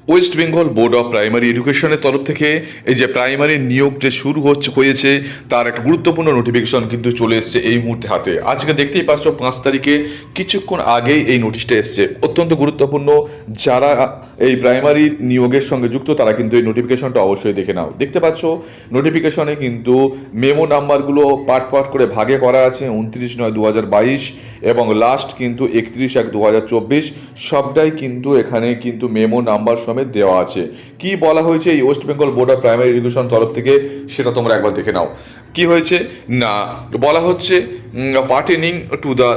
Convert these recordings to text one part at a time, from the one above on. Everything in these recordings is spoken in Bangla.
West Bengal board of primary এডুকেশনের তরফ থেকে এই যে প্রাইমারি নিয়োগ যে শুরু হয়েছে তার একটা গুরুত্বপূর্ণ নোটিফিকেশন কিন্তু চলে এসছে এই মুহূর্তে হাতে। আজকে দেখতেই পাচ্ছ 5 তারিখে কিছুক্ষণ আগেই এই নোটিশটা এসছে, অত্যন্ত গুরুত্বপূর্ণ। যারা এই প্রাইমারি নিয়োগের সঙ্গে যুক্ত তারা কিন্তু এই নোটিফিকেশনটা অবশ্যই দেখে নাও। দেখতে পাচ্ছ নোটিফিকেশনে কিন্তু মেমো নাম্বারগুলো পার্ট পার্ট করে ভাগে করা আছে, 29/9/2022 এবং লাস্ট কিন্তু 31/1/2024, সবটাই কিন্তু এখানে কিন্তু মেমো নাম্বার সমেত দেওয়া আছে। কি বলা হয়েছে এই West Bengal board of primary education তরফ থেকে সেটা তোমরা একবার দেখে নাও। কি হয়েছে না বলা হচ্ছে, pertaining to the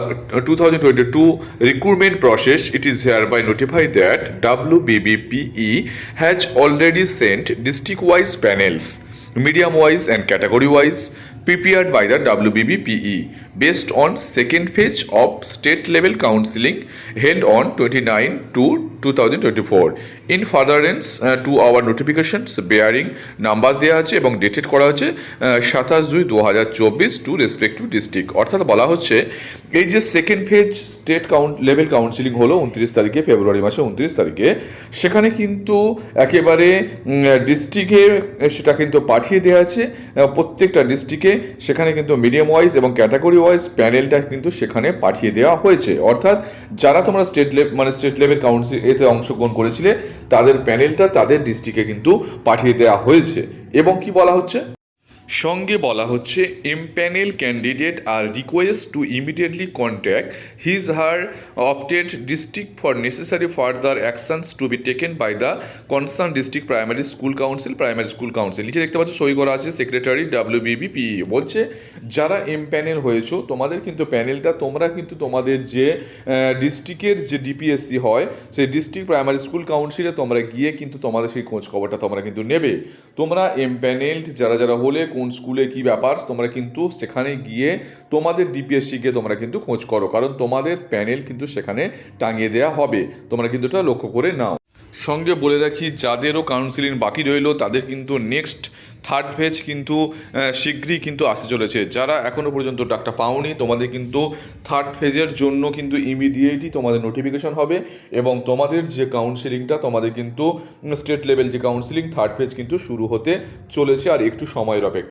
2022 recruitment process, it is hereby notified that WBBPE has already sent district-wise panels, medium-wise and category-wise, prepared by the WBBPE based on second phase of state level counseling held on 29/2/2024 in furtherance to our notifications bearing number দেওয়া আছে এবং ডেটেড করা হচ্ছে 27/2/2024 টু রেসপেক্টিভ ডিস্ট্রিক্ট। অর্থাৎ বলা হচ্ছে এই যে second phase state level counselling হলো 29 তারিখে, ফেব্রুয়ারি মাসে 29 তারিখে, সেখানে কিন্তু একেবারে ডিস্ট্রিক্টে সেটা কিন্তু পাঠিয়ে দেওয়া আছে প্রত্যেকটা ডিস্ট্রিক্টে। সেখানে কিন্তু মিডিয়াম ওয়াইজ এবং ক্যাটাগরি ওয়াইজ প্যানেলটা কিন্তু সেখানে পাঠিয়ে দেওয়া হয়েছে। অর্থাৎ যারা তোমরা স্টেট লেভেল কাউন্সিল এতে অংশগ্রহণ করেছিলে তাদের প্যানেলটা তাদের ডিস্ট্রিক্টে কিন্তু পাঠিয়ে দেওয়া হয়েছে। এবং কি বলা হচ্ছে, সঙ্গে বলা হচ্ছে এমপ্যানেল ক্যান্ডিডেট আর request to immediately contact his her opted district for necessary further actions to be taken by the concern district primary school council. নিচে দেখতে পাচ্ছ সই করা আছে সেক্রেটারি WBBPE। বলছে যারা এমপ্যানেল হয়েছো তোমাদের কিন্তু প্যানেলটা তোমরা কিন্তু তোমাদের যে ডিস্ট্রিক্টের যে ডিপিএসসি হয় সেই ডিস্ট্রিক্ট প্রাইমারি স্কুল কাউন্সিলে তোমরা গিয়ে কিন্তু তোমাদের সেই খোঁজ খবরটা তোমরা কিন্তু নেবে। তোমরা এমপ্যানেলড যারা হলে কোন স্কুলে কি ব্যাপার তোমরা কিন্তু সেখানে গিয়ে তোমাদের ডিপিএসসিকে তোমরা কিন্তু খোঁজ করো, কারণ তোমাদের প্যানেল কিন্তু সেখানে টাঙিয়ে দেওয়া হবে। তোমরা কিন্তু এটা লক্ষ্য করে নাও। সঙ্গে বলে রাখি যাদেরও কাউন্সিলিং বাকি রইল তাদের কিন্তু নেক্সট থার্ড ফেজ কিন্তু শীঘ্রই কিন্তু আসতে চলেছে। যারা এখনও পর্যন্ত ডাকটা পাওনি তোমাদের কিন্তু থার্ড ফেজের জন্য কিন্তু ইমিডিয়েটই তোমাদের নোটিফিকেশন হবে এবং তোমাদের যে কাউন্সিলিংটা তোমাদের কিন্তু স্টেট লেভেল যে কাউন্সিলিং থার্ড ফেজ কিন্তু শুরু হতে চলেছে আর একটু সময়ের অপেক্ষা।